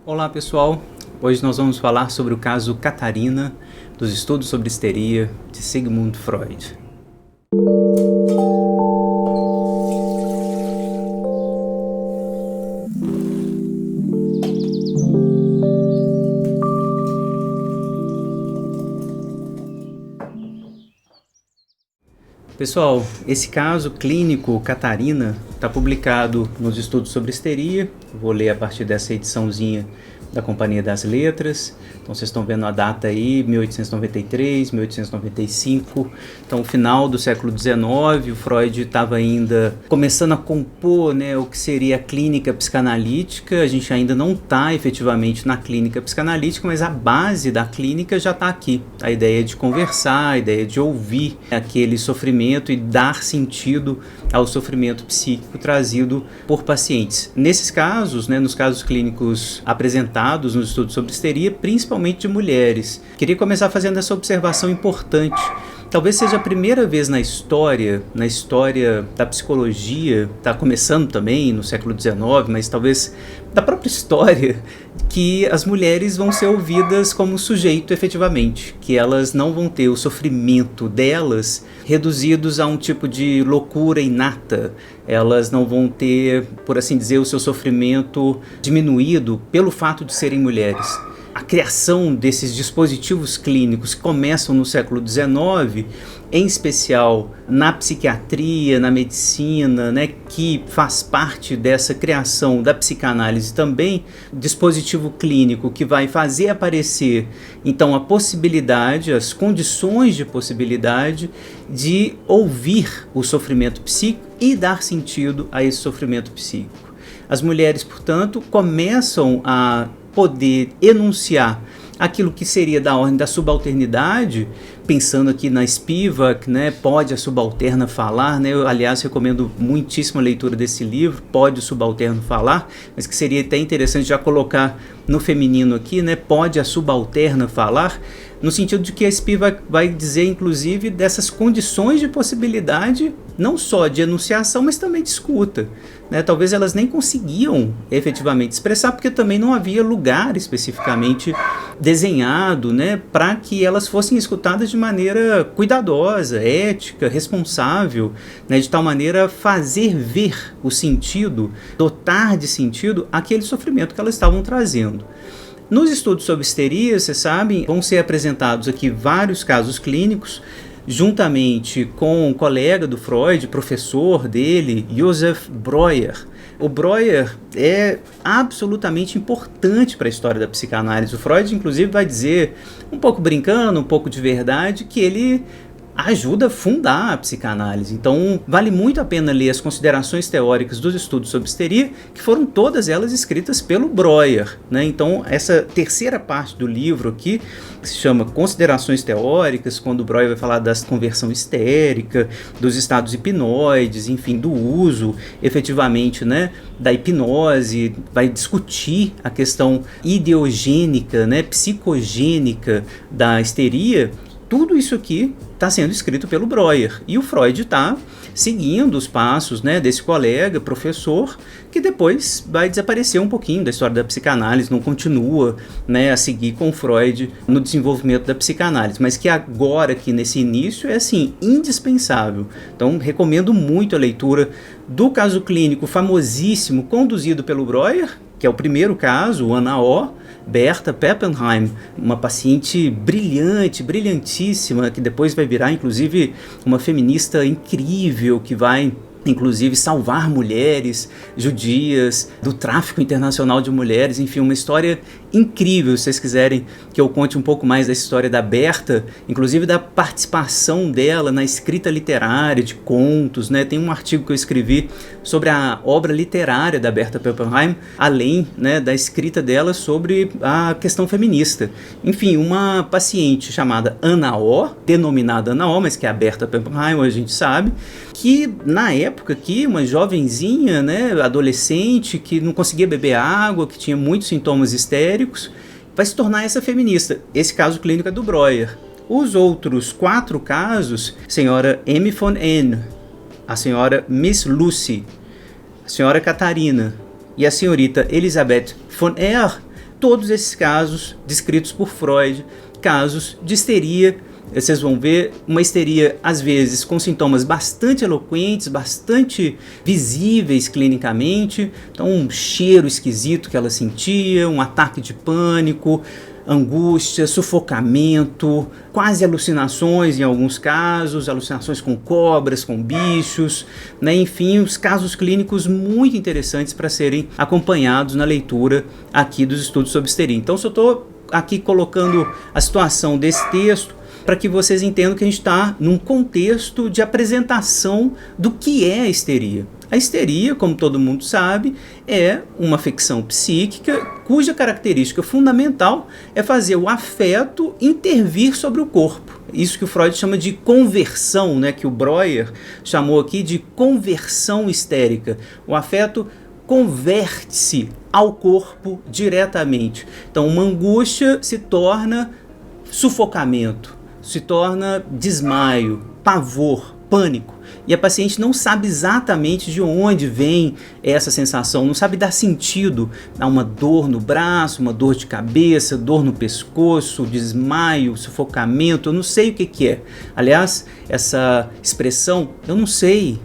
Olá pessoal, hoje nós vamos falar sobre o caso Catarina, dos estudos sobre histeria de Sigmund Freud. Pessoal, esse caso clínico Catarina está publicado nos estudos sobre histeria. Vou ler a partir dessa ediçãozinha da Companhia das Letras. Então vocês estão vendo a data aí, 1893, 1895. Então final do século XIX, o Freud estava ainda começando a compor, né, o que seria a clínica psicanalítica. A gente ainda não está efetivamente na clínica psicanalítica, mas a base da clínica já está aqui. A ideia de conversar, a ideia de ouvir aquele sofrimento e dar sentido ao sofrimento psíquico trazido por pacientes. Nesses casos, né, nos casos clínicos apresentados nos estudos sobre histeria, principalmente de mulheres. Queria começar fazendo essa observação importante. Talvez seja a primeira vez na história da psicologia, está começando também no século XIX, mas talvez da própria história, que as mulheres vão ser ouvidas como sujeito efetivamente, que elas não vão ter o sofrimento delas reduzidos a um tipo de loucura inata, elas não vão ter, por assim dizer, o seu sofrimento diminuído pelo fato de serem mulheres. A criação desses dispositivos clínicos que começam no século XIX, em especial na psiquiatria, na medicina, né, que faz parte dessa criação da psicanálise também, dispositivo clínico que vai fazer aparecer então a possibilidade, as condições de possibilidade de ouvir o sofrimento psíquico e dar sentido a esse sofrimento psíquico. As mulheres, portanto, começam a poder enunciar aquilo que seria da ordem da subalternidade, pensando aqui na Spivak, né, Pode a Subalterna Falar, né, eu, aliás, recomendo muitíssimo a leitura desse livro, Pode o Subalterno Falar, mas que seria até interessante já colocar no feminino aqui, né, Pode a Subalterna Falar, no sentido de que a Spivak vai dizer, inclusive, dessas condições de possibilidade, não só de enunciação, mas também de escuta. Né? Talvez elas nem conseguiam efetivamente expressar, porque também não havia lugar especificamente desenhado, né, para que elas fossem escutadas de maneira cuidadosa, ética, responsável, né, de tal maneira fazer ver o sentido, dotar de sentido aquele sofrimento que elas estavam trazendo. Nos estudos sobre histeria, vocês sabem, vão ser apresentados aqui vários casos clínicos, juntamente com um colega do Freud, professor dele, Josef Breuer. O Breuer é absolutamente importante para a história da psicanálise. O Freud, inclusive, vai dizer, um pouco brincando, um pouco de verdade, que ele ajuda a fundar a psicanálise. Então, vale muito a pena ler as considerações teóricas dos estudos sobre histeria, que foram todas elas escritas pelo Breuer, né? Então, essa terceira parte do livro aqui, que se chama Considerações Teóricas, quando o Breuer vai falar da conversão histérica, dos estados hipnoides, enfim, do uso, efetivamente, né, da hipnose, vai discutir a questão ideogênica, né, psicogênica da histeria. Tudo isso aqui está sendo escrito pelo Breuer, e o Freud está seguindo os passos, né, desse colega, professor, que depois vai desaparecer um pouquinho da história da psicanálise, não continua, né, a seguir com Freud no desenvolvimento da psicanálise, mas que agora, aqui nesse início, é assim, indispensável. Então, recomendo muito a leitura do caso clínico famosíssimo, conduzido pelo Breuer, que é o primeiro caso, o Ana O., Berta Pappenheim, uma paciente brilhante, brilhantíssima, que depois vai virar, inclusive, uma feminista incrível, que vai, inclusive, salvar mulheres judias do tráfico internacional de mulheres. Enfim, uma história incrível. Se vocês quiserem que eu conte um pouco mais da história da Berta, inclusive da participação dela na escrita literária de contos, né? Tem um artigo que eu escrevi sobre a obra literária da Berta Pappenheim, além, né, da escrita dela sobre a questão feminista. Enfim, uma paciente chamada Ana O., denominada Ana O., mas que é a Berta Pappenheim, a gente sabe, que na época aqui, uma jovenzinha, né, adolescente, que não conseguia beber água, que tinha muitos sintomas histéricos, vai se tornar essa feminista. Esse caso clínico é do Breuer. Os outros 4 casos, senhora M. von N., a senhora Miss Lucy, a senhora Catarina e a senhorita Elisabeth von R., todos esses casos descritos por Freud, casos de histeria. Vocês vão ver uma histeria, às vezes, com sintomas bastante eloquentes, bastante visíveis clinicamente. Então, um cheiro esquisito que ela sentia, um ataque de pânico, angústia, sufocamento, quase alucinações em alguns casos, alucinações com cobras, com bichos, né? Enfim, os casos clínicos muito interessantes para serem acompanhados na leitura aqui dos estudos sobre histeria. Então, só estou aqui colocando a situação desse texto para que vocês entendam que a gente está num contexto de apresentação do que é a histeria. A histeria, como todo mundo sabe, é uma afecção psíquica cuja característica fundamental é fazer o afeto intervir sobre o corpo. Isso que o Freud chama de conversão, né, que o Breuer chamou aqui de conversão histérica. O afeto converte-se ao corpo diretamente. Então, uma angústia se torna sufocamento, se torna desmaio, pavor, pânico. E a paciente não sabe exatamente de onde vem essa sensação, não sabe dar sentido a uma dor no braço, uma dor de cabeça, dor no pescoço, desmaio, sufocamento, eu não sei o que é. Aliás, essa expressão, eu não sei,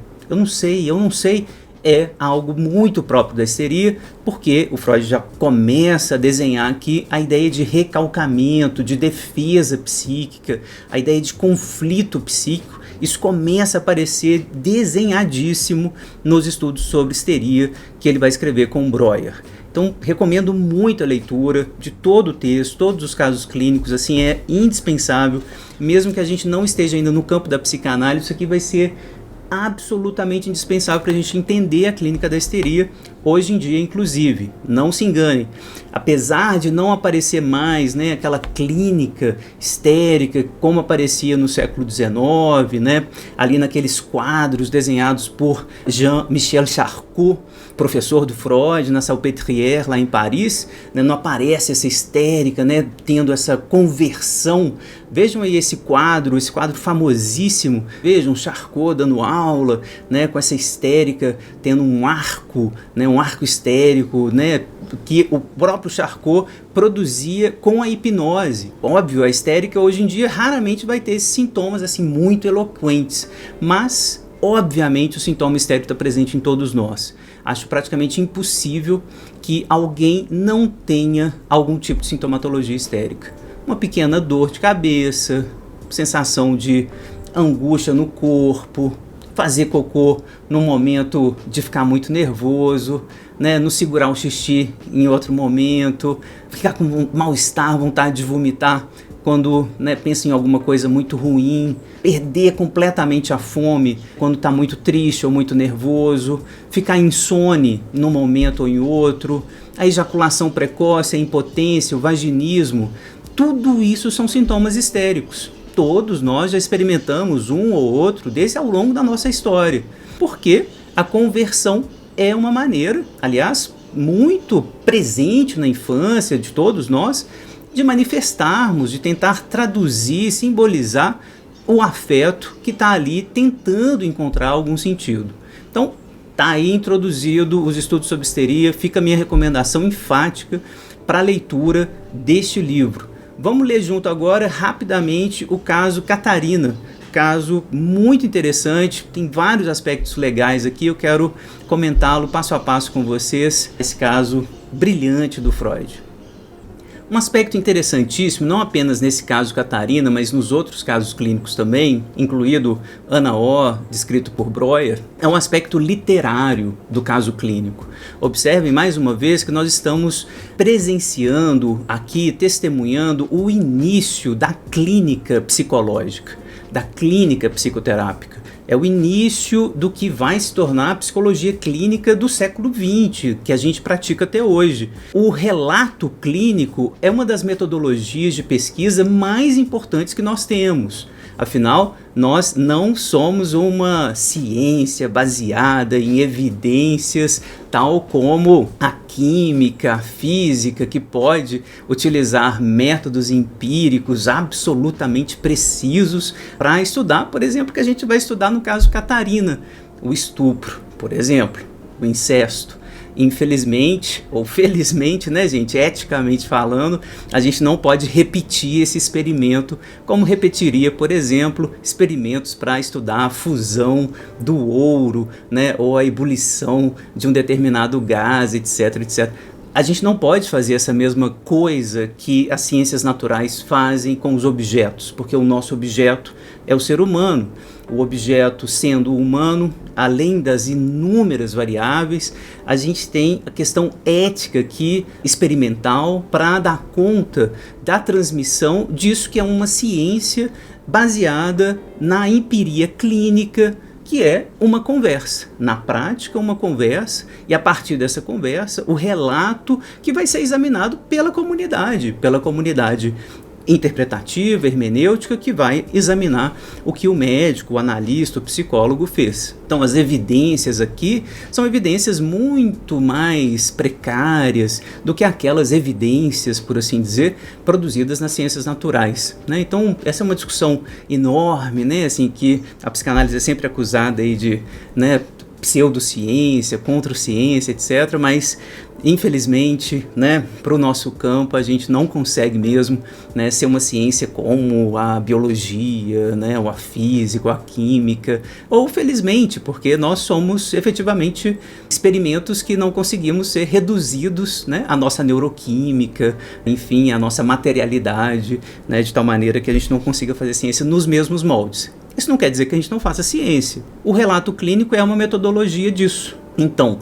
é algo muito próprio da histeria, porque o Freud já começa a desenhar aqui a ideia de recalcamento, de defesa psíquica, a ideia de conflito psíquico. Isso começa a aparecer desenhadíssimo nos estudos sobre histeria que ele vai escrever com o Breuer. Então, recomendo muito a leitura de todo o texto, todos os casos clínicos, assim, é indispensável. Mesmo que a gente não esteja ainda no campo da psicanálise, isso aqui vai ser absolutamente indispensável para a gente entender a clínica da histeria hoje em dia, inclusive. Não se engane, apesar de não aparecer mais, né, aquela clínica histérica como aparecia no século XIX, né, ali naqueles quadros desenhados por Jean-Michel Charcot, professor do Freud na Salpêtrière, lá em Paris, né, não aparece essa histérica, né, tendo essa conversão. Vejam aí esse quadro famosíssimo, vejam Charcot dando aula, né, com essa histérica, tendo um arco, né, um arco histérico, né, que o próprio Charcot produzia com a hipnose. Óbvio, a histérica hoje em dia raramente vai ter esses sintomas assim muito eloquentes, mas obviamente o sintoma histérico está presente em todos nós. Acho praticamente impossível que alguém não tenha algum tipo de sintomatologia histérica. Uma pequena dor de cabeça, sensação de angústia no corpo, fazer cocô no momento de ficar muito nervoso, né, não segurar o xixi em outro momento, ficar com mal-estar, vontade de vomitar quando, né, pensa em alguma coisa muito ruim, perder completamente a fome quando está muito triste ou muito nervoso, ficar insone num momento ou em outro, a ejaculação precoce, a impotência, o vaginismo, tudo isso são sintomas histéricos. Todos nós já experimentamos um ou outro desse ao longo da nossa história, porque a conversão é uma maneira, aliás, muito presente na infância de todos nós, de manifestarmos, de tentar traduzir, simbolizar o afeto que está ali tentando encontrar algum sentido. Então, está aí introduzido os estudos sobre histeria, fica a minha recomendação enfática para a leitura deste livro. Vamos ler junto agora, rapidamente, o caso Catarina. Caso muito interessante, tem vários aspectos legais aqui, eu quero comentá-lo passo a passo com vocês, esse caso brilhante do Freud. Um aspecto interessantíssimo, não apenas nesse caso Catarina, mas nos outros casos clínicos também, incluído Ana O, descrito por Breuer, é um aspecto literário do caso clínico. Observem mais uma vez que nós estamos presenciando aqui, testemunhando o início da clínica psicológica, da clínica psicoterápica. É o início do que vai se tornar a psicologia clínica do século XX, que a gente pratica até hoje. O relato clínico é uma das metodologias de pesquisa mais importantes que nós temos. Afinal, nós não somos uma ciência baseada em evidências, tal como a química, a física, que pode utilizar métodos empíricos absolutamente precisos para estudar, por exemplo, que a gente vai estudar no caso Catarina, o estupro, por exemplo, o incesto. infelizmente, ou felizmente, né, gente, eticamente falando, a gente não pode repetir esse experimento como repetiria, por exemplo, experimentos para estudar a fusão do ouro, né, ou a ebulição de um determinado gás, etc, etc. A gente não pode fazer essa mesma coisa que as ciências naturais fazem com os objetos, porque o nosso objeto é o ser humano. O objeto sendo humano, além das inúmeras variáveis, a gente tem a questão ética aqui, experimental, para dar conta da transmissão disso que é uma ciência baseada na empiria clínica, que é uma conversa. Na prática, uma conversa, e a partir dessa conversa, o relato que vai ser examinado pela comunidade interpretativa, hermenêutica, que vai examinar o que o médico, o analista, o psicólogo fez. Então, as evidências aqui são evidências muito mais precárias do que aquelas evidências, por assim dizer, produzidas nas ciências naturais, né? Então, essa é uma discussão enorme, né? Assim, que a psicanálise é sempre acusada aí de, né, pseudociência, contra-ciência, etc., mas infelizmente, né, para o nosso campo a gente não consegue mesmo, né, ser uma ciência como a biologia, né, ou a física, ou a química, ou felizmente, porque nós somos efetivamente experimentos que não conseguimos ser reduzidos, né, à nossa neuroquímica, enfim, à nossa materialidade, né, de tal maneira que a gente não consiga fazer ciência nos mesmos moldes. Isso não quer dizer que a gente não faça ciência. O relato clínico é uma metodologia disso. Então,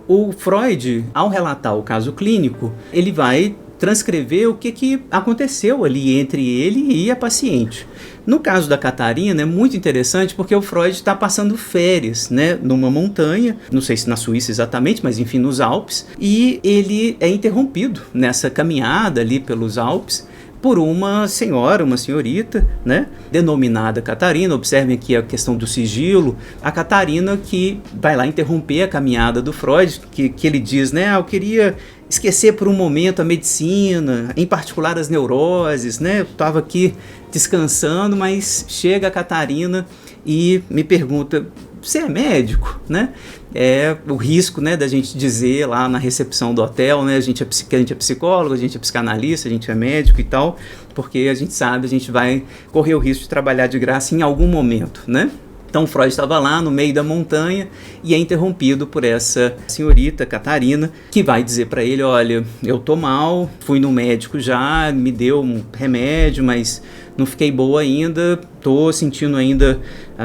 o Freud, ao relatar o caso clínico, ele vai transcrever o que aconteceu ali entre ele e a paciente. No caso da Catarina é muito interessante porque o Freud está passando férias, né, numa montanha, não sei se na Suíça exatamente, mas enfim nos Alpes, e ele é interrompido nessa caminhada ali pelos Alpes por uma senhora, uma senhorita, né, denominada Catarina. Observem aqui a questão do sigilo. A Catarina que vai lá interromper a caminhada do Freud, que ele diz, né, eu queria esquecer por um momento a medicina, em particular as neuroses, né, eu estava aqui descansando, mas chega a Catarina e me pergunta, você é médico, né? É o risco, né, da gente dizer lá na recepção do hotel, né, a gente é psicólogo, a gente é psicanalista, a gente é médico e tal, porque a gente sabe, a gente vai correr o risco de trabalhar de graça em algum momento, né? Então Freud estava lá no meio da montanha e é interrompido por essa senhorita Catarina, que vai dizer para ele, olha, eu tô mal, fui no médico já, me deu um remédio, mas não fiquei boa ainda, tô sentindo ainda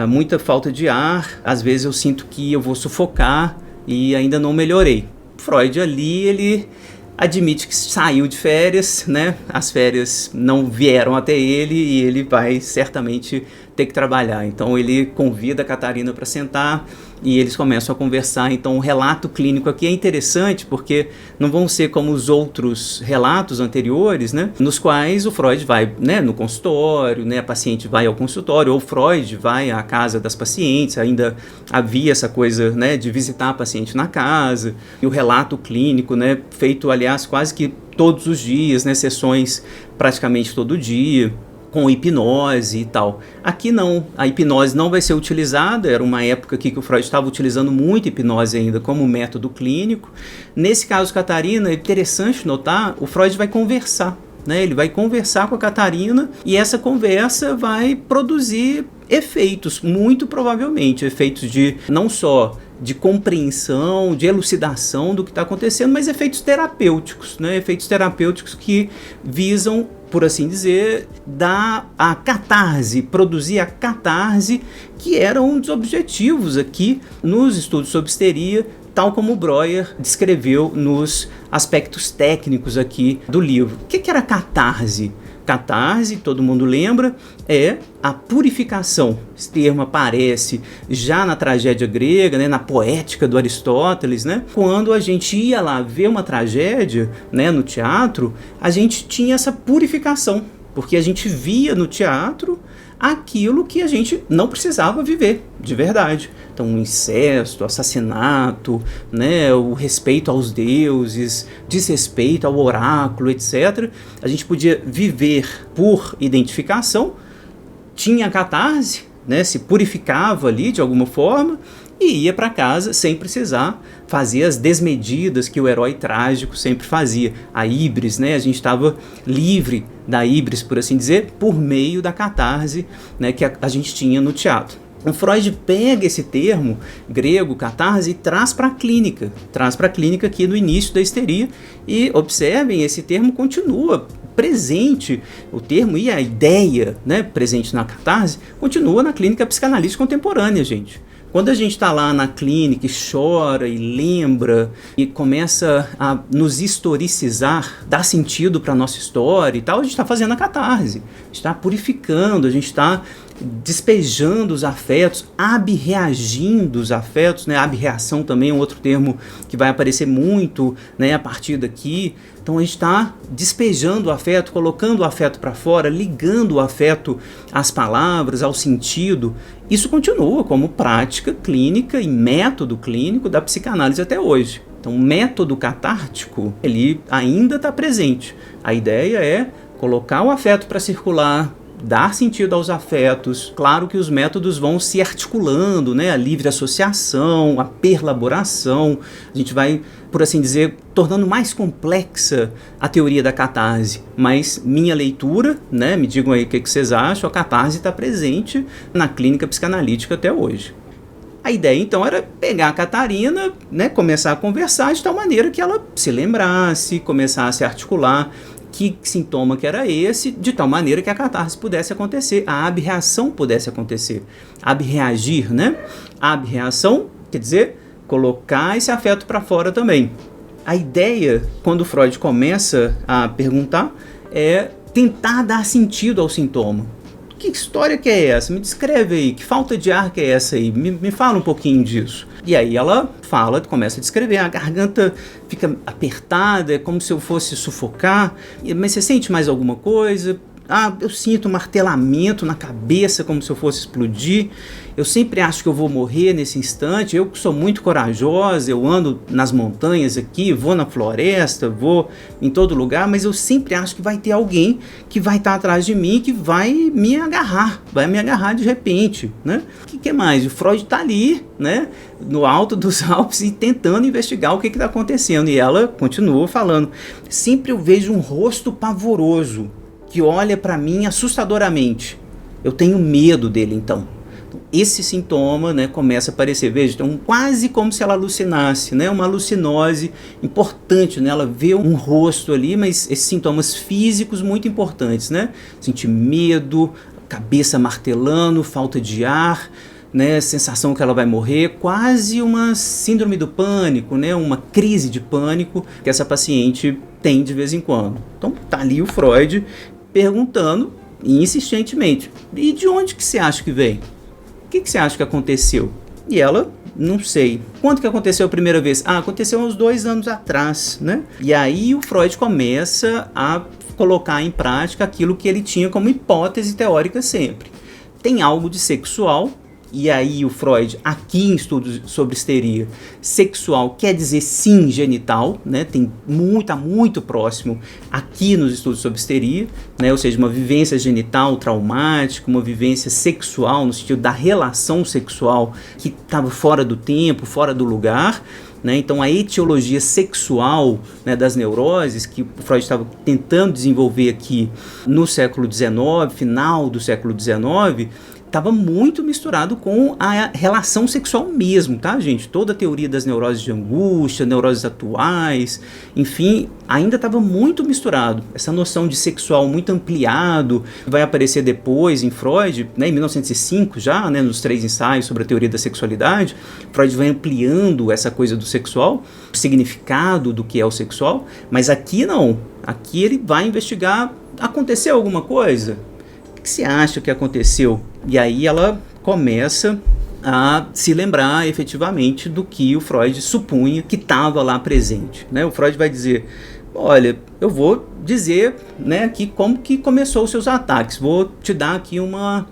muita falta de ar, às vezes eu sinto que eu vou sufocar e ainda não melhorei. Freud ali, ele admite que saiu de férias, né? As férias não vieram até ele e ele vai certamente ter que trabalhar. Então ele convida a Catarina para sentar e eles começam a conversar. Então o relato clínico aqui é interessante porque não vão ser como os outros relatos anteriores, né, nos quais o Freud vai, né, no consultório, né, a paciente vai ao consultório, ou Freud vai à casa das pacientes. Ainda havia essa coisa, né, de visitar a paciente na casa, e o relato clínico, né, feito aliás quase que todos os dias, né, sessões praticamente todo dia, com hipnose e tal. Aqui não, a hipnose não vai ser utilizada, era uma época aqui que o Freud estava utilizando muito hipnose ainda como método clínico. Nesse caso, Catarina, é interessante notar, o Freud vai conversar, né? Ele vai conversar com a Catarina e essa conversa vai produzir efeitos, muito provavelmente, efeitos de não só de compreensão, de elucidação do que está acontecendo, mas efeitos terapêuticos, né? Efeitos terapêuticos que visam, por assim dizer, dar a catarse, produzir a catarse, que era um dos objetivos aqui nos estudos sobre histeria, tal como o Breuer descreveu nos aspectos técnicos aqui do livro. O que era catarse? Catarse, todo mundo lembra, é a purificação. Esse termo aparece já na tragédia grega, né, na poética do Aristóteles, né? Quando a gente ia lá ver uma tragédia, né, no teatro, a gente tinha essa purificação, porque a gente via no teatro aquilo que a gente não precisava viver, de verdade. Então, o incesto, assassinato, né, o respeito aos deuses, desrespeito ao oráculo, etc. A gente podia viver por identificação, tinha catarse, né, se purificava ali de alguma forma, e ia para casa sem precisar fazer as desmedidas que o herói trágico sempre fazia. A híbris, né? A gente estava livre da híbris, por assim dizer, por meio da catarse, né, que a gente tinha no teatro. O Freud pega esse termo grego, catarse, e traz para a clínica. Traz para a clínica aqui no início da histeria. E observem, esse termo continua presente, o termo e a ideia, né, presente na catarse, continua na clínica psicanalítica contemporânea, gente. Quando a gente está lá na clínica e chora e lembra e começa a nos historicizar, dar sentido para a nossa história e tal, a gente está fazendo a catarse, a gente está purificando, a gente está despejando os afetos, abreagindo os afetos, né? Abreação também é um outro termo que vai aparecer muito, né, a partir daqui. Então a gente está despejando o afeto, colocando o afeto para fora, ligando o afeto às palavras, ao sentido. Isso continua como prática clínica e método clínico da psicanálise até hoje. Então o método catártico, ele ainda está presente. A ideia é colocar o afeto para circular, dar sentido aos afetos. Claro que os métodos vão se articulando, né? A livre associação, a perlaboração. A gente vai, por assim dizer, tornando mais complexa a teoria da catarse. Mas minha leitura, né? Me digam aí o que vocês acham, a catarse está presente na clínica psicanalítica até hoje. A ideia, então, era pegar a Catarina, né? Começar a conversar de tal maneira que ela se lembrasse, começasse a articular que sintoma que era esse, de tal maneira que a catarse pudesse acontecer, a abreação pudesse acontecer. Abreagir, né? Abreação quer dizer colocar esse afeto para fora também. A ideia, quando Freud começa a perguntar, é tentar dar sentido ao sintoma. Que história que é essa? Me descreve aí, que falta de ar que é essa aí? Me fala um pouquinho disso. E aí ela fala, começa a descrever, a garganta fica apertada, é como se eu fosse sufocar, mas você sente mais alguma coisa? Ah, eu sinto um martelamento na cabeça, como se eu fosse explodir. Eu sempre acho que eu vou morrer nesse instante. Eu que sou muito corajosa, eu ando nas montanhas aqui, vou na floresta, vou em todo lugar, mas eu sempre acho que vai ter alguém que vai estar atrás de mim, que vai me agarrar de repente, né? O que mais? O Freud está ali, né, no alto dos Alpes e tentando investigar o que está acontecendo. E ela continua falando, sempre eu vejo um rosto pavoroso, que olha para mim assustadoramente. Eu tenho medo dele, então. Esse sintoma, né, começa a aparecer. Veja, então, quase como se ela alucinasse, né, uma alucinose importante, né, ela vê um rosto ali, mas esses sintomas físicos muito importantes, né? Sentir medo, cabeça martelando, falta de ar, né, sensação que ela vai morrer, quase uma síndrome do pânico, né, uma crise de pânico que essa paciente tem de vez em quando. Então tá ali o Freud perguntando insistentemente, e de onde que você acha que vem? O que você acha que aconteceu? E ela, não sei. Quando que aconteceu a primeira vez? Ah, aconteceu uns 2 anos atrás, né? E aí o Freud começa a colocar em prática aquilo que ele tinha como hipótese teórica sempre. Tem algo de sexual. E aí o Freud, aqui em estudos sobre histeria, sexual quer dizer sim genital, né? Tá muito próximo aqui nos estudos sobre histeria, né? Ou seja, uma vivência genital traumática, uma vivência sexual no sentido da relação sexual que estava fora do tempo, fora do lugar, né? Então a etiologia sexual, né, das neuroses que o Freud estava tentando desenvolver aqui no século XIX, final do século XIX, estava muito misturado com a relação sexual mesmo, tá, gente? Toda a teoria das neuroses de angústia, neuroses atuais, enfim, ainda estava muito misturado. Essa noção de sexual muito ampliado vai aparecer depois em Freud, né, em 1905 já, né, nos 3 ensaios sobre a teoria da sexualidade. Freud vai ampliando essa coisa do sexual, o significado do que é o sexual, mas aqui não. Aqui ele vai investigar, aconteceu alguma coisa? O que você acha que aconteceu? E aí ela começa a se lembrar efetivamente do que o Freud supunha que estava lá presente, né? O Freud vai dizer, olha, eu vou dizer, né, aqui como que começou os seus ataques, vou te dar aqui uma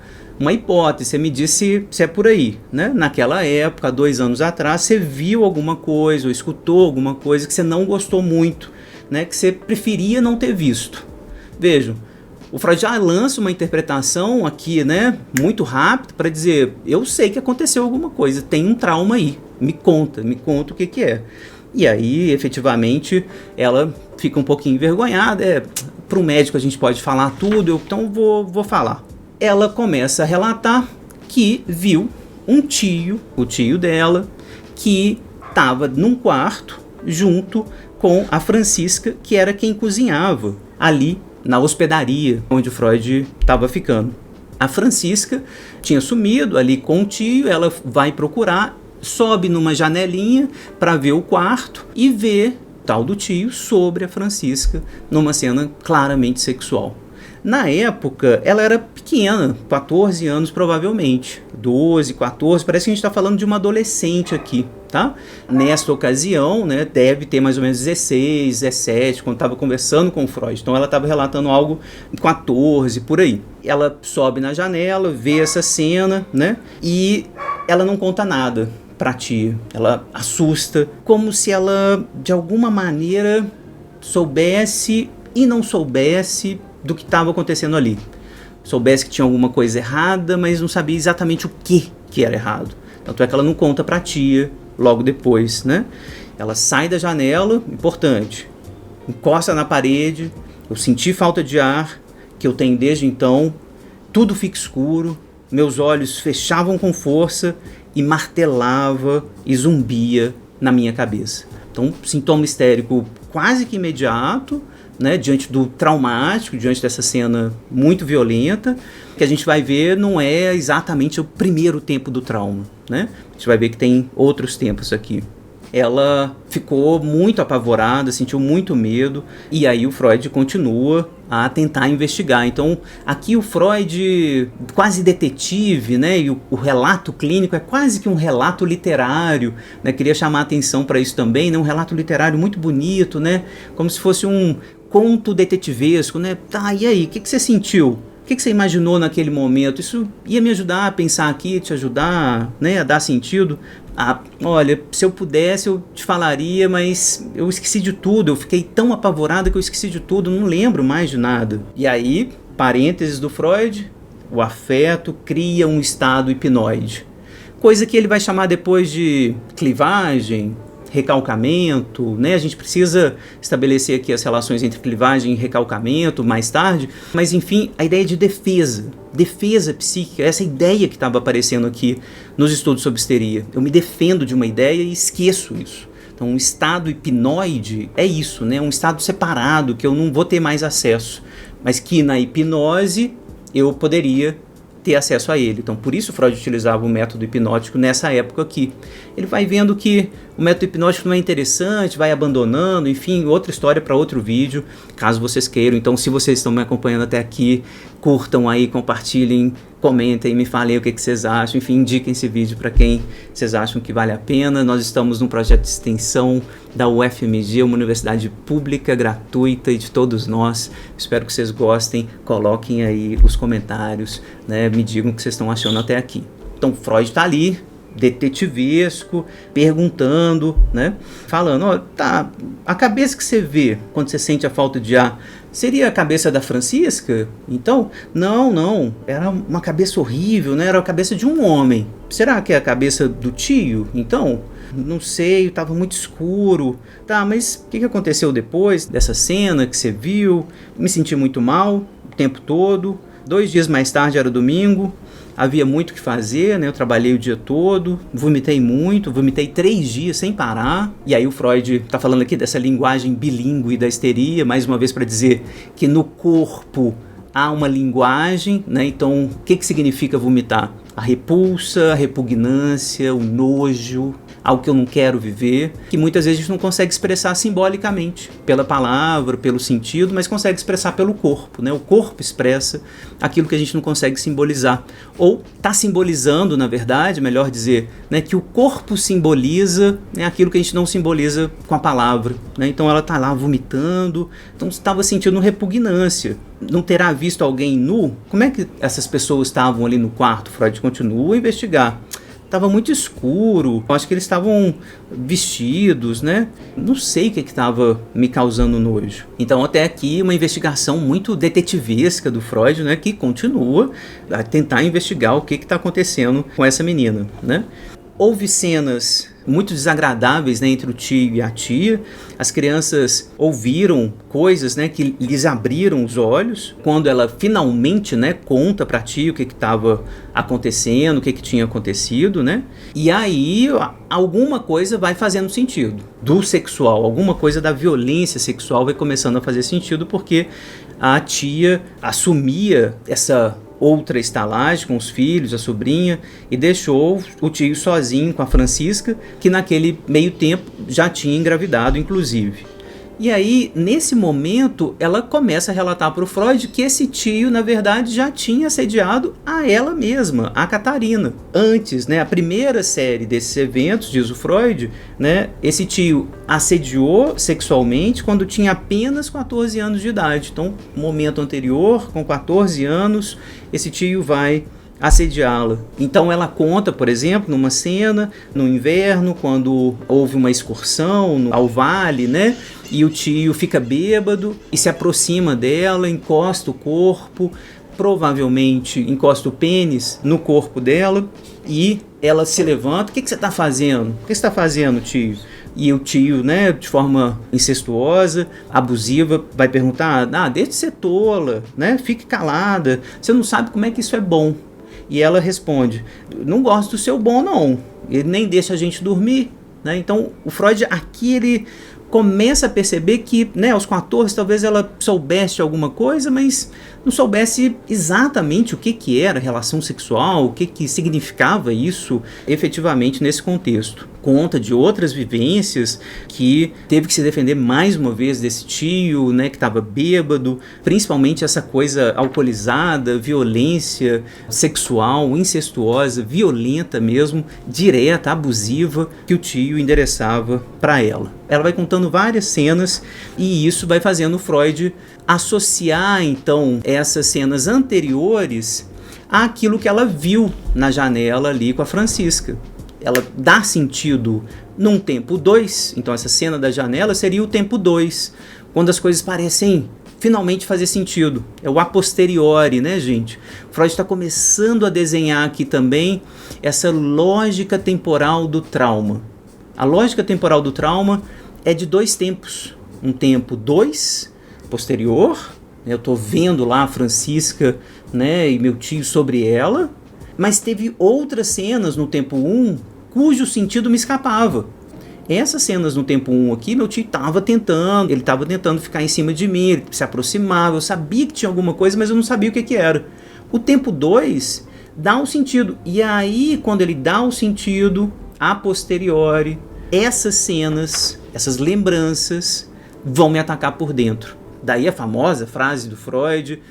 hipótese, você me disse se é por aí, né? Naquela época, 2 anos atrás, você viu alguma coisa ou escutou alguma coisa que você não gostou muito, né, que você preferia não ter visto. Vejam, O Freud já lança uma interpretação aqui, né, muito rápida para dizer, eu sei que aconteceu alguma coisa, tem um trauma aí, me conta o que que é. E aí, efetivamente, ela fica um pouquinho envergonhada, para o médico a gente pode falar tudo, então vou falar. Ela começa a relatar que viu um tio, o tio dela, que estava num quarto junto com a Francisca, que era quem cozinhava ali na hospedaria onde o Freud estava ficando. A Francisca tinha sumido ali com o tio, ela vai procurar, sobe numa janelinha para ver o quarto e vê o tal do tio sobre a Francisca numa cena claramente sexual. Na época, ela era pequena, 14 anos provavelmente, 12, 14, parece que a gente está falando de uma adolescente aqui, tá? Nesta ocasião, né, deve ter mais ou menos 16, 17, quando estava conversando com o Freud, então ela estava relatando algo em 14, por aí. Ela sobe na janela, vê essa cena, né, e ela não conta nada pra tia, ela assusta, como se ela, de alguma maneira, soubesse e não soubesse do que estava acontecendo ali. Soubesse que tinha alguma coisa errada, mas não sabia exatamente o que era errado. Tanto é que ela não conta pra tia logo depois, né? Ela sai da janela, importante, encosta na parede, eu senti falta de ar, que eu tenho desde então, tudo fica escuro, meus olhos fechavam com força e martelava e zumbia na minha cabeça. Então, sintoma histérico quase que imediato, né, diante do traumático, diante dessa cena muito violenta, que a gente vai ver não é exatamente o primeiro tempo do trauma, né? A gente vai ver que tem outros tempos aqui. Ela ficou muito apavorada, sentiu muito medo, e aí o Freud continua a tentar investigar. Então, aqui o Freud, quase detetive, né, e o relato clínico é quase que um relato literário, né? Queria chamar a atenção para isso também, né? Um relato literário muito bonito, né? Como se fosse um conto detetivesco, né? Tá, e aí, o que você sentiu? O que você imaginou naquele momento? Isso ia me ajudar a pensar aqui, te ajudar, né, a dar sentido? Ah, olha, se eu pudesse eu te falaria, mas eu esqueci de tudo, eu fiquei tão apavorada que eu esqueci de tudo, não lembro mais de nada. E aí, parênteses do Freud, o afeto cria um estado hipnoide. Coisa que ele vai chamar depois de clivagem, recalcamento, né? A gente precisa estabelecer aqui as relações entre clivagem e recalcamento mais tarde, mas enfim, a ideia de defesa psíquica, essa ideia que estava aparecendo aqui nos estudos sobre histeria. Eu me defendo de uma ideia e esqueço isso. Então, um estado hipnoide é isso, né? Um estado separado que eu não vou ter mais acesso, mas que na hipnose eu poderia ter acesso a ele. Então, por isso Freud utilizava o método hipnótico nessa época aqui. Ele vai vendo que o método hipnótico não é interessante, vai abandonando, enfim, outra história para outro vídeo, caso vocês queiram. Então, se vocês estão me acompanhando até aqui, curtam aí, compartilhem, comentem, me falem o que vocês acham, enfim, indiquem esse vídeo para quem vocês acham que vale a pena. Nós estamos num projeto de extensão da UFMG, uma universidade pública, gratuita e de todos nós. Espero que vocês gostem, coloquem aí os comentários, né, me digam o que vocês estão achando até aqui. Então, Freud está ali, detetivesco, perguntando, né, falando, ó, tá, a cabeça que você vê quando você sente a falta de ar, seria a cabeça da Francisca? Então, não, era uma cabeça horrível, né, era a cabeça de um homem. Será que é a cabeça do tio? Então, não sei, estava muito escuro. Tá, mas o que aconteceu depois dessa cena que você viu? Me senti muito mal o tempo todo. 2 dias mais tarde era domingo. Havia muito o que fazer, né? Eu trabalhei o dia todo, vomitei muito, vomitei 3 dias sem parar. E aí o Freud está falando aqui dessa linguagem bilíngue da histeria, mais uma vez para dizer que no corpo há uma linguagem, né? Então, o que significa vomitar? A repulsa, a repugnância, o nojo, algo que eu não quero viver, que muitas vezes a gente não consegue expressar simbolicamente, pela palavra, pelo sentido, mas consegue expressar pelo corpo, né? O corpo expressa aquilo que a gente não consegue simbolizar. Ou está simbolizando, na verdade, melhor dizer, né, que o corpo simboliza, né, aquilo que a gente não simboliza com a palavra, né? Então ela está lá vomitando, então estava sentindo repugnância. Não terá visto alguém nu? Como é que essas pessoas estavam ali no quarto? Freud continua a investigar. estava muito escuro. Eu acho que eles estavam vestidos, né? Não sei o que estava me causando nojo. Então, até aqui, uma investigação muito detetivesca do Freud, né? Que continua a tentar investigar o que está acontecendo com essa menina, né? Houve cenas muito desagradáveis, né, entre o tio e a tia. As crianças ouviram coisas, né, que lhes abriram os olhos. Quando ela finalmente, né, conta para a tia o que estava acontecendo, o que tinha acontecido, né? E aí alguma coisa vai fazendo sentido do sexual, alguma coisa da violência sexual vai começando a fazer sentido, porque a tia assumia essa outra estalagem com os filhos, a sobrinha, e deixou o tio sozinho com a Francisca, que naquele meio tempo já tinha engravidado, inclusive. E aí, nesse momento, ela começa a relatar para o Freud que esse tio, na verdade, já tinha assediado a ela mesma, a Catarina. Antes, né, a primeira série desses eventos, diz o Freud, né, esse tio assediou sexualmente quando tinha apenas 14 anos de idade. Então, no momento anterior, com 14 anos, esse tio vai assediá-la. Então ela conta, por exemplo, numa cena no inverno, quando houve uma excursão ao vale, né? E o tio fica bêbado e se aproxima dela, encosta o corpo, provavelmente encosta o pênis no corpo dela, e ela se levanta. O que você está fazendo? O que você está fazendo, tio? E o tio, né, de forma incestuosa, abusiva, vai perguntar: deixa de ser tola, né? Fique calada, você não sabe como é que isso é bom. E ela responde: não gosto do seu bom, não. Ele nem deixa a gente dormir, né? Então, o Freud aqui, ele começa a perceber que, né, aos 14 talvez ela soubesse alguma coisa, mas não soubesse exatamente o que era relação sexual, o que significava isso efetivamente nesse contexto. Conta de outras vivências, que teve que se defender mais uma vez desse tio, né, que estava bêbado, principalmente essa coisa alcoolizada, violência sexual, incestuosa, violenta mesmo, direta, abusiva, que o tio endereçava para ela. Ela vai contando várias cenas e isso vai fazendo o Freud associar então essas cenas anteriores àquilo que ela viu na janela ali com a Francisca. Ela dá sentido num tempo 2, então essa cena da janela seria o tempo 2, quando as coisas parecem finalmente fazer sentido. É o a posteriori, né, gente? Freud está começando a desenhar aqui também essa lógica temporal do trauma. A lógica temporal do trauma é de 2 tempos. Um tempo 2, posterior, né, eu estou vendo lá a Francisca, né, e meu tio sobre ela, mas teve outras cenas no tempo 1 cujo sentido me escapava. Essas cenas no tempo 1 aqui, meu tio estava tentando ficar em cima de mim, ele se aproximava, eu sabia que tinha alguma coisa, mas eu não sabia o que era. O tempo 2 dá um sentido, e aí quando ele dá o sentido, a posteriori, essas cenas, essas lembranças vão me atacar por dentro. Daí a famosa frase do Freud: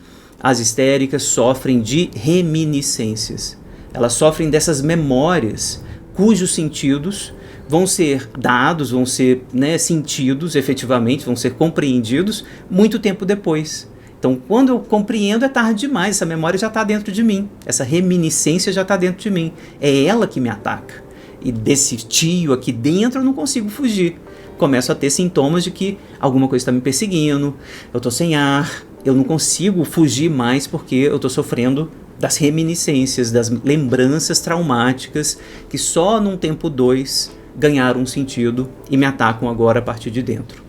as histéricas sofrem de reminiscências. Elas sofrem dessas memórias cujos sentidos vão ser dados, vão ser, né, sentidos efetivamente, vão ser compreendidos muito tempo depois. Então, quando eu compreendo, é tarde demais, essa memória já está dentro de mim, essa reminiscência já está dentro de mim, é ela que me ataca. E desse tio aqui dentro eu não consigo fugir. Começo a ter sintomas de que alguma coisa está me perseguindo, eu estou sem ar, eu não consigo fugir mais porque eu estou sofrendo das reminiscências, das lembranças traumáticas que só num tempo 2 ganharam um sentido e me atacam agora a partir de dentro.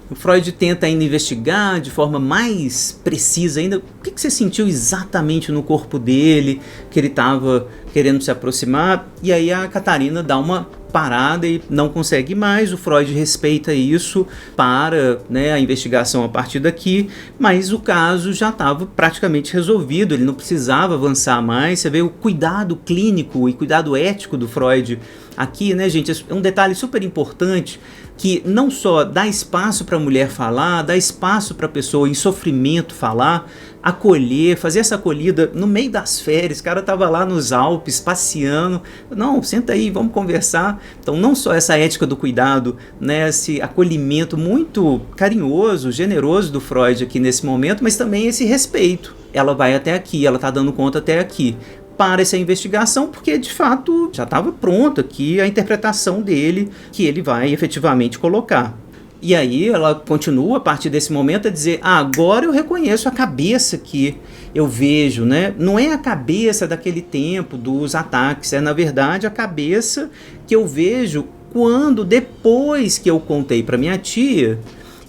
O Freud tenta ainda investigar de forma mais precisa ainda o que você sentiu exatamente no corpo dele, que ele estava querendo se aproximar, e aí a Catarina dá uma parada e não consegue mais. O Freud respeita isso, para, né, a investigação a partir daqui, mas o caso já estava praticamente resolvido, ele não precisava avançar mais. Você vê o cuidado clínico e cuidado ético do Freud aqui, né, gente? É um detalhe super importante, que não só dá espaço para a mulher falar, dá espaço para a pessoa em sofrimento falar, acolher, fazer essa acolhida no meio das férias. O cara estava lá nos Alpes passeando, não, senta aí, vamos conversar. Então não só essa ética do cuidado, né, esse acolhimento muito carinhoso, generoso do Freud aqui nesse momento, mas também esse respeito. Ela vai até aqui, ela está dando conta até aqui. para essa investigação, porque de fato já estava pronta aqui a interpretação dele, que ele vai efetivamente colocar. E aí ela continua a partir desse momento a dizer, agora eu reconheço a cabeça que eu vejo, né? Não é a cabeça daquele tempo dos ataques, é na verdade a cabeça que eu vejo quando depois que eu contei para minha tia,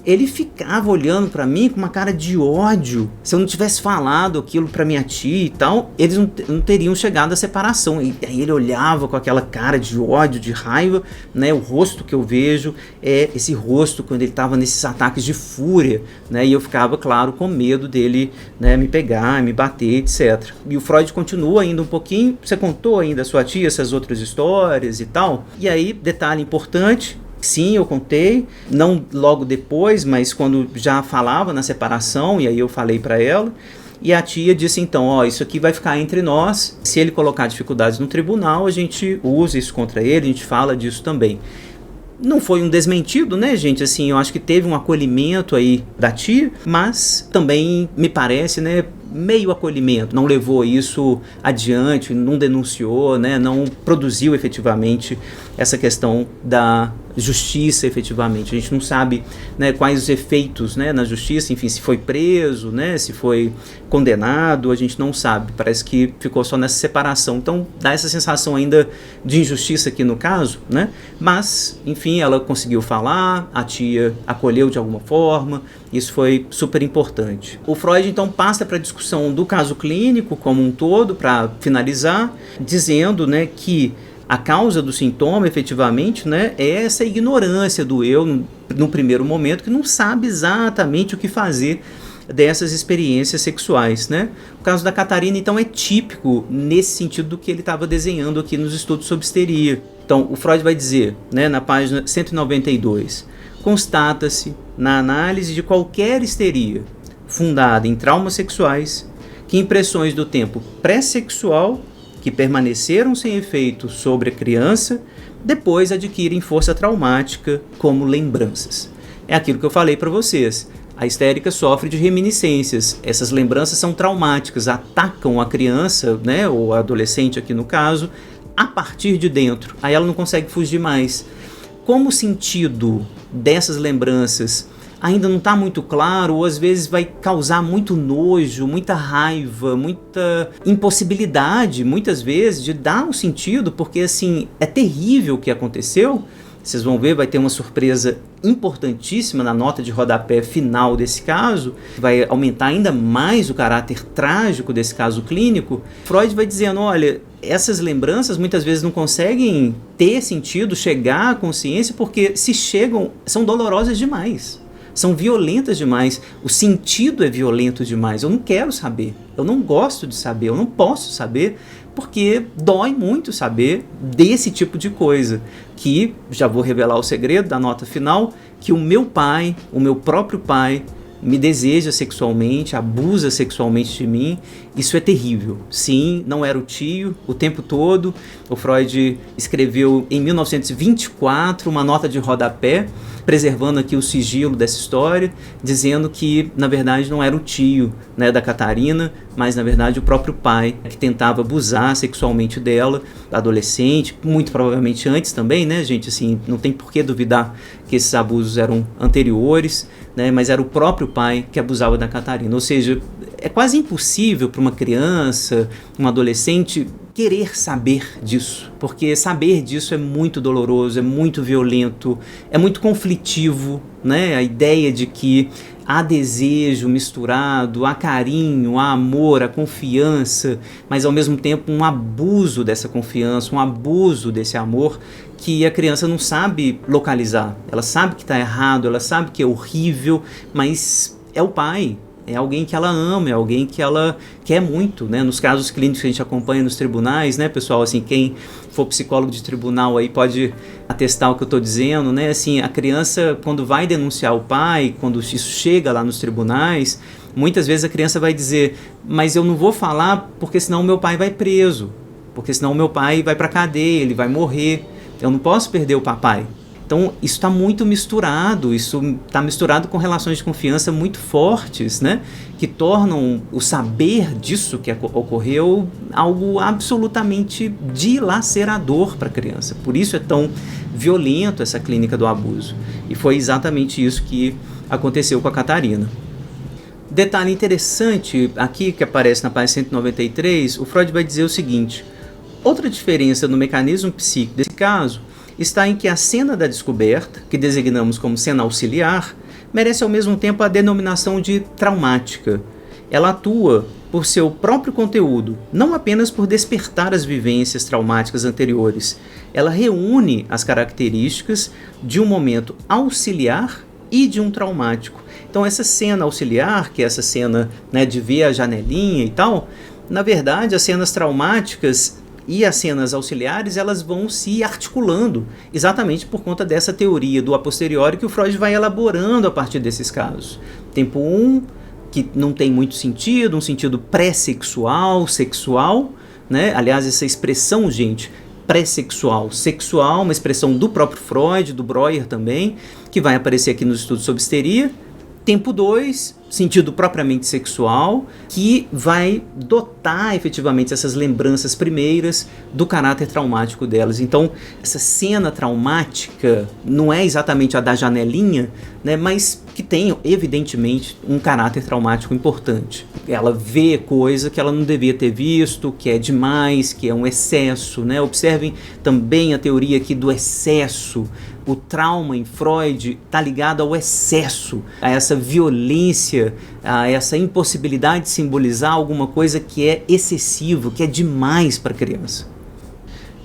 ele ficava olhando para mim com uma cara de ódio. Se eu não tivesse falado aquilo para minha tia e tal, eles não teriam chegado à separação. E aí ele olhava com aquela cara de ódio, de raiva, né? O rosto que eu vejo é esse rosto quando ele estava nesses ataques de fúria, né? E eu ficava, claro, com medo dele, né, me pegar, me bater, etc. E o Freud continua ainda um pouquinho. Você contou ainda a sua tia essas outras histórias e tal? E aí, detalhe importante, sim, eu contei, não logo depois, mas quando já falava na separação, e aí eu falei para ela, e a tia disse então, ó, isso aqui vai ficar entre nós, se ele colocar dificuldades no tribunal, a gente usa isso contra ele, a gente fala disso também. Não foi um desmentido, né, gente? Assim, eu acho que teve um acolhimento aí da tia, mas também me parece, né, meio acolhimento. Não levou isso adiante, não denunciou, né, não produziu efetivamente essa questão da justiça efetivamente. A gente não sabe, né, quais os efeitos, né, na justiça, enfim, se foi preso, né, se foi condenado, a gente não sabe. Parece que ficou só nessa separação. Então dá essa sensação ainda de injustiça aqui no caso, né? Mas, enfim, ela conseguiu falar, a tia acolheu de alguma forma, isso foi super importante. O Freud então passa para a discussão do caso clínico como um todo, para finalizar, dizendo, né, que a causa do sintoma, efetivamente, né, é essa ignorância do eu, no primeiro momento, que não sabe exatamente o que fazer dessas experiências sexuais, né? O caso da Catarina, então, é típico nesse sentido do que ele estava desenhando aqui nos estudos sobre histeria. Então, o Freud vai dizer, né, na página 192, constata-se, na análise de qualquer histeria fundada em traumas sexuais, que impressões do tempo pré-sexual que permaneceram sem efeito sobre a criança, depois adquirem força traumática como lembranças. É aquilo que eu falei para vocês. A histérica sofre de reminiscências. Essas lembranças são traumáticas, atacam a criança, né, ou a adolescente aqui no caso, a partir de dentro. Aí ela não consegue fugir mais. Como o sentido dessas lembranças ainda não está muito claro, ou às vezes vai causar muito nojo, muita raiva, muita impossibilidade, muitas vezes, de dar um sentido, porque assim, é terrível o que aconteceu. Vocês vão ver, vai ter uma surpresa importantíssima na nota de rodapé final desse caso, que vai aumentar ainda mais o caráter trágico desse caso clínico. Freud vai dizendo, olha, essas lembranças muitas vezes não conseguem ter sentido, chegar à consciência, porque se chegam, são dolorosas demais. São violentas demais, o sentido é violento demais, eu não quero saber, eu não gosto de saber, eu não posso saber, porque dói muito saber desse tipo de coisa, que, já vou revelar o segredo da nota final, que o meu pai, o meu próprio pai, me deseja sexualmente, abusa sexualmente de mim, isso é terrível. Sim, não era o tio o tempo todo. O Freud escreveu em 1924 uma nota de rodapé, preservando aqui o sigilo dessa história, dizendo que, na verdade, não era o tio, né, da Catarina, mas, na verdade, o próprio pai, que tentava abusar sexualmente dela, adolescente, muito provavelmente antes também, né, gente? Assim, não tem por que duvidar que esses abusos eram anteriores, né, mas era o próprio pai que abusava da Catarina. Ou seja, é quase impossível para uma criança, um adolescente, querer saber disso, porque saber disso é muito doloroso, é muito violento, é muito conflitivo, né? A ideia de que há desejo misturado, há carinho, há amor, há confiança, mas ao mesmo tempo um abuso dessa confiança, um abuso desse amor que a criança não sabe localizar. Ela sabe que está errado, ela sabe que é horrível, mas é o pai. É alguém que ela ama, é alguém que ela quer muito, né? Nos casos clínicos que a gente acompanha nos tribunais, né, pessoal? Assim, quem for psicólogo de tribunal aí pode atestar o que eu estou dizendo, né? Assim, a criança, quando vai denunciar o pai, quando isso chega lá nos tribunais, muitas vezes a criança vai dizer, mas eu não vou falar porque senão o meu pai vai preso, porque senão o meu pai vai para cadeia, ele vai morrer, eu não posso perder o papai. Então, isso está muito misturado, isso está misturado com relações de confiança muito fortes, né? Que tornam o saber disso que ocorreu algo absolutamente dilacerador para a criança. Por isso é tão violento essa clínica do abuso. E foi exatamente isso que aconteceu com a Catarina. Detalhe interessante aqui que aparece na página 193, o Freud vai dizer o seguinte: outra diferença no mecanismo psíquico desse caso está em que a cena da descoberta, que designamos como cena auxiliar, merece ao mesmo tempo a denominação de traumática. Ela atua por seu próprio conteúdo, não apenas por despertar as vivências traumáticas anteriores. Ela reúne as características de um momento auxiliar e de um traumático. Então essa cena auxiliar, que é essa cena, né, de ver a janelinha e tal, na verdade as cenas traumáticas e as cenas auxiliares, elas vão se articulando exatamente por conta dessa teoria do a posteriori que o Freud vai elaborando a partir desses casos. Tempo 1, que não tem muito sentido, um sentido pré-sexual, sexual, né? Aliás, essa expressão, gente, pré-sexual, sexual, uma expressão do próprio Freud, do Breuer também, que vai aparecer aqui nos estudos sobre histeria. Tempo 2, sentido propriamente sexual, que vai dotar efetivamente essas lembranças primeiras do caráter traumático delas. Então, essa cena traumática não é exatamente a da janelinha, né, mas que tem, evidentemente, um caráter traumático importante. Ela vê coisa que ela não devia ter visto, que é demais, que é um excesso, né? Observem também a teoria aqui do excesso. O trauma em Freud está ligado ao excesso, a essa violência, a essa impossibilidade de simbolizar alguma coisa que é excessivo, que é demais para a criança.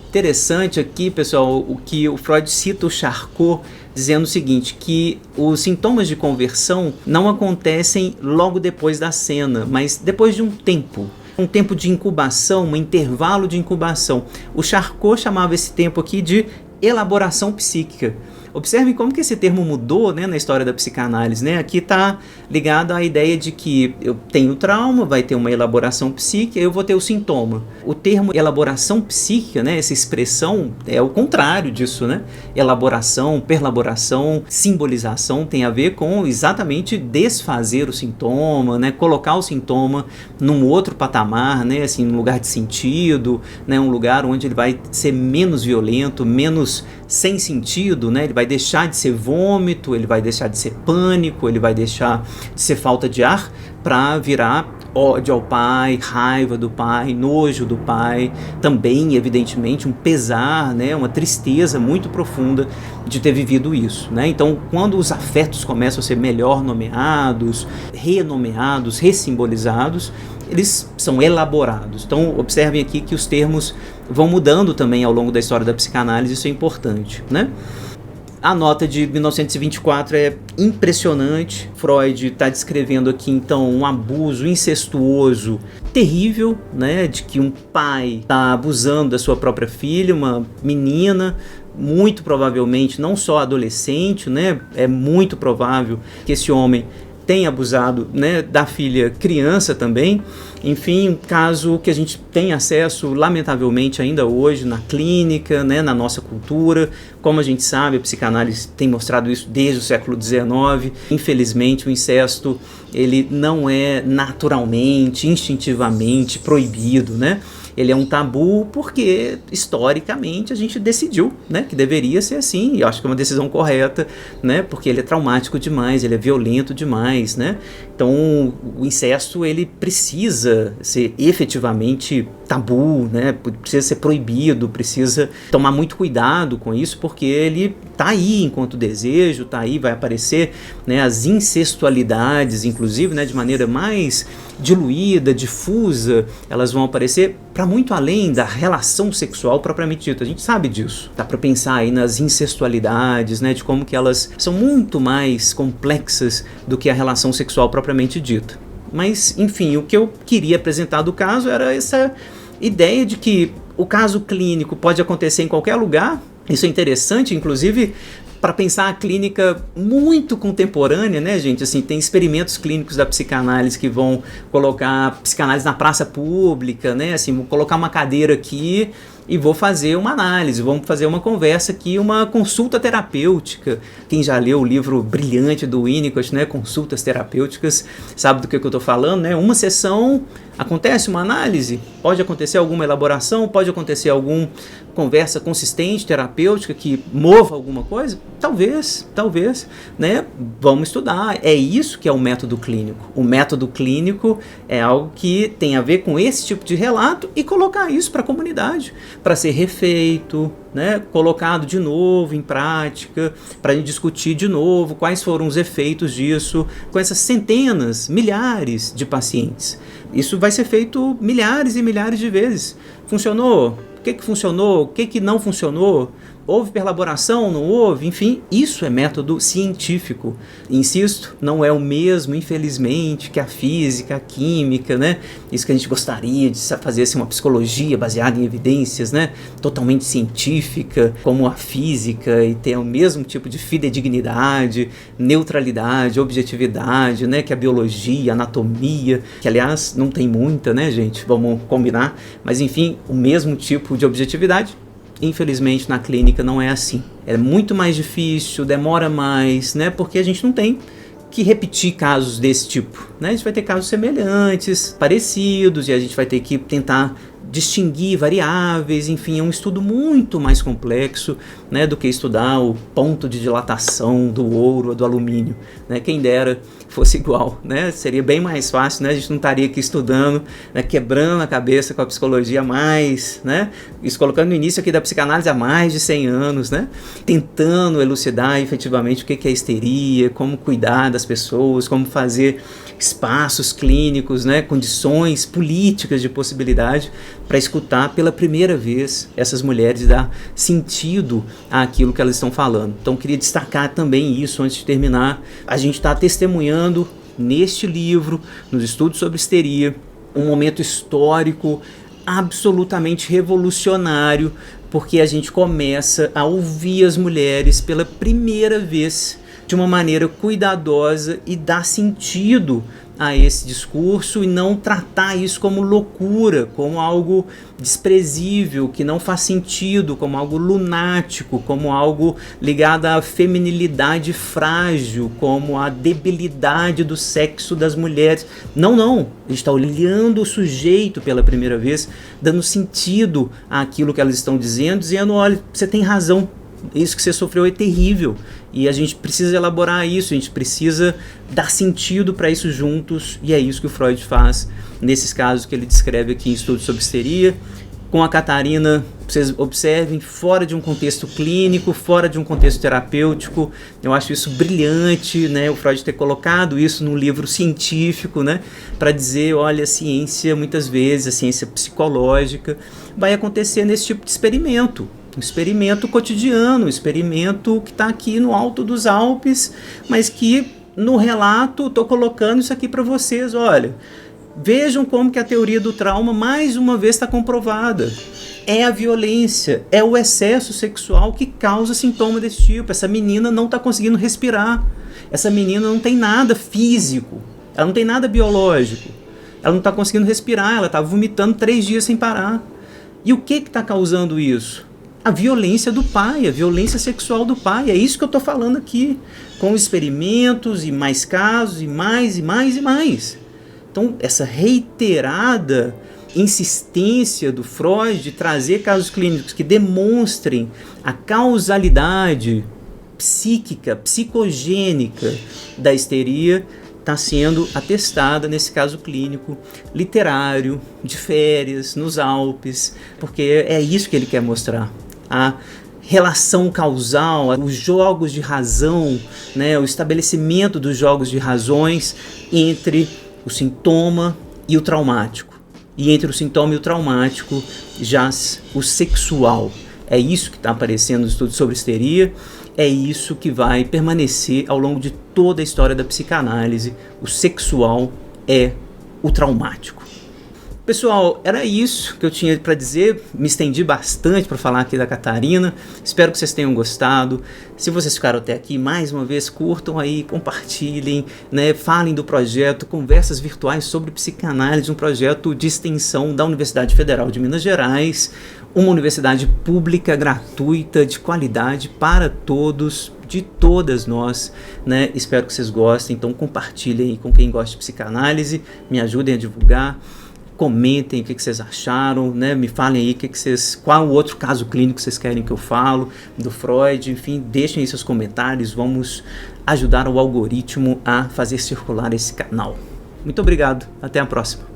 Interessante aqui, pessoal, o que o Freud cita o Charcot dizendo o seguinte, que os sintomas de conversão não acontecem logo depois da cena, mas depois de um tempo de incubação, um intervalo de incubação. O Charcot chamava esse tempo aqui de elaboração psíquica. Observem como que esse termo mudou, né, na história da psicanálise, né? Aqui está ligado à ideia de que eu tenho trauma, vai ter uma elaboração psíquica, eu vou ter o sintoma. O termo elaboração psíquica, né, essa expressão é o contrário disso, né? Elaboração, perlaboração, simbolização tem a ver com exatamente desfazer o sintoma, né? Colocar o sintoma num outro patamar, né? Assim, num lugar de sentido, né? Um lugar onde ele vai ser menos violento, menos sem sentido, né? Ele vai deixar de ser vômito, ele vai deixar de ser pânico, ele vai deixar de ser falta de ar para virar ódio ao pai, raiva do pai, nojo do pai, também evidentemente um pesar, né? Uma tristeza muito profunda de ter vivido isso, né? Então, quando os afetos começam a ser melhor nomeados, renomeados, ressimbolizados, eles são elaborados. Então, observem aqui que os termos vão mudando também ao longo da história da psicanálise, isso é importante, né? A nota de 1924 é impressionante. Freud está descrevendo aqui, então, um abuso incestuoso terrível, né? De que um pai está abusando da sua própria filha, uma menina, muito provavelmente não só adolescente, né? É muito provável que esse homem tem abusado, né, da filha criança também. Enfim, um caso que a gente tem acesso, lamentavelmente, ainda hoje na clínica, né, na nossa cultura. Como a gente sabe, a psicanálise tem mostrado isso desde o século XIX. Infelizmente, o incesto ele não é naturalmente, instintivamente proibido, né? Ele é um tabu porque, historicamente, a gente decidiu, né, que deveria ser assim, e eu acho que é uma decisão correta, né, porque ele é traumático demais, ele é violento demais, né? Então, o incesto, ele precisa ser efetivamente tabu, né? Precisa ser proibido, precisa tomar muito cuidado com isso, porque ele tá aí enquanto desejo, tá aí, vai aparecer, né, as incestualidades, inclusive, né, de maneira mais diluída, difusa, elas vão aparecer para muito além da relação sexual propriamente dita. A gente sabe disso. Dá para pensar aí nas incestualidades, né, de como que elas são muito mais complexas do que a relação sexual propriamente dita. Mas, enfim, o que eu queria apresentar do caso era essa ideia de que o caso clínico pode acontecer em qualquer lugar. Isso é interessante, inclusive, para pensar a clínica muito contemporânea, né, gente? Assim, tem experimentos clínicos da psicanálise que vão colocar psicanálise na praça pública, né? Assim, vou colocar uma cadeira aqui e vou fazer uma análise, vamos fazer uma conversa aqui, uma consulta terapêutica. Quem já leu o livro brilhante do Winnicott, né, Consultas Terapêuticas, sabe do que eu estou falando, né? Uma sessão, acontece uma análise, pode acontecer alguma elaboração, pode acontecer alguma conversa consistente, terapêutica, que mova alguma coisa? Talvez, né? Vamos estudar. É isso que é o método clínico. O método clínico é algo que tem a ver com esse tipo de relato e colocar isso para a comunidade, para ser refeito, né? Colocado de novo em prática, para a gente discutir de novo quais foram os efeitos disso com essas centenas, milhares de pacientes. Isso vai ser feito milhares e milhares de vezes. Funcionou? O que funcionou? O que não funcionou? Houve perlaboração? Não houve? Enfim, isso é método científico. Insisto, não é o mesmo, infelizmente, que a física, a química, né? Isso que a gente gostaria de fazer assim, uma psicologia baseada em evidências, né? Totalmente científica, como a física, e ter o mesmo tipo de fidedignidade, neutralidade, objetividade, né? Que a biologia, a anatomia, que aliás não tem muita, né, gente? Vamos combinar. Mas enfim, o mesmo tipo de objetividade. Infelizmente na clínica não é assim, é muito mais difícil, demora mais, né? Porque a gente não tem que repetir casos desse tipo, né? A gente vai ter casos semelhantes, parecidos, e a gente vai ter que tentar distinguir variáveis, enfim, é um estudo muito mais complexo, né, do que estudar o ponto de dilatação do ouro ou do alumínio, né? Quem dera fosse igual, né? Seria bem mais fácil, né? A gente não estaria aqui estudando, né? Quebrando a cabeça com a psicologia há mais, né? Isso colocando no início aqui da psicanálise há mais de 100 anos, né? Tentando elucidar efetivamente o que é histeria, como cuidar das pessoas, como fazer espaços clínicos, né? Condições políticas de possibilidade para escutar pela primeira vez essas mulheres e dar sentido àquilo que elas estão falando. Então, queria destacar também isso antes de terminar. A gente está testemunhando neste livro, nos estudos sobre histeria, um momento histórico absolutamente revolucionário, porque a gente começa a ouvir as mulheres pela primeira vez de uma maneira cuidadosa e dar sentido a esse discurso e não tratar isso como loucura, como algo desprezível, que não faz sentido, como algo lunático, como algo ligado à feminilidade frágil, como à debilidade do sexo das mulheres. Não, a gente está olhando o sujeito pela primeira vez, dando sentido àquilo que elas estão dizendo, olha, você tem razão, isso que você sofreu é terrível. E a gente precisa elaborar isso, a gente precisa dar sentido para isso juntos, e é isso que o Freud faz nesses casos que ele descreve aqui em Estudos sobre Histeria. Com a Catarina, vocês observem, fora de um contexto clínico, fora de um contexto terapêutico. Eu acho isso brilhante, né? O Freud ter colocado isso num livro científico, né? Para dizer, olha, a ciência, muitas vezes, a ciência psicológica, vai acontecer nesse tipo de experimento. Um experimento cotidiano, um experimento que está aqui no alto dos Alpes, mas que no relato estou colocando isso aqui para vocês, olha, vejam como que a teoria do trauma mais uma vez está comprovada. É a violência, é o excesso sexual que causa sintoma desse tipo. Essa menina não está conseguindo respirar, essa menina não tem nada físico, ela não tem nada biológico, ela não está conseguindo respirar, ela está vomitando 3 dias sem parar. E o que está causando isso? A violência do pai, a violência sexual do pai. É isso que eu estou falando aqui, com experimentos e mais casos e mais. Então, essa reiterada insistência do Freud de trazer casos clínicos que demonstrem a causalidade psíquica, psicogênica da histeria, está sendo atestada nesse caso clínico literário, de férias, nos Alpes, porque é isso que ele quer mostrar. A relação causal, os jogos de razão, né, o estabelecimento dos jogos de razões entre o sintoma e o traumático. E entre o sintoma e o traumático jaz o sexual. É isso que está aparecendo nos estudos sobre histeria, é isso que vai permanecer ao longo de toda a história da psicanálise. O sexual é o traumático. Pessoal, era isso que eu tinha para dizer. Me estendi bastante para falar aqui da Catarina. Espero que vocês tenham gostado. Se vocês ficaram até aqui, mais uma vez, curtam aí, compartilhem, né? Falem do projeto Conversas Virtuais sobre Psicanálise, um projeto de extensão da Universidade Federal de Minas Gerais, uma universidade pública, gratuita, de qualidade para todos, de todas nós, né? Espero que vocês gostem, então compartilhem aí com quem gosta de psicanálise, me ajudem a divulgar, comentem o que vocês acharam, né? Me falem aí qual outro caso clínico vocês querem que eu falo, do Freud, enfim, deixem aí seus comentários, vamos ajudar o algoritmo a fazer circular esse canal. Muito obrigado, até a próxima.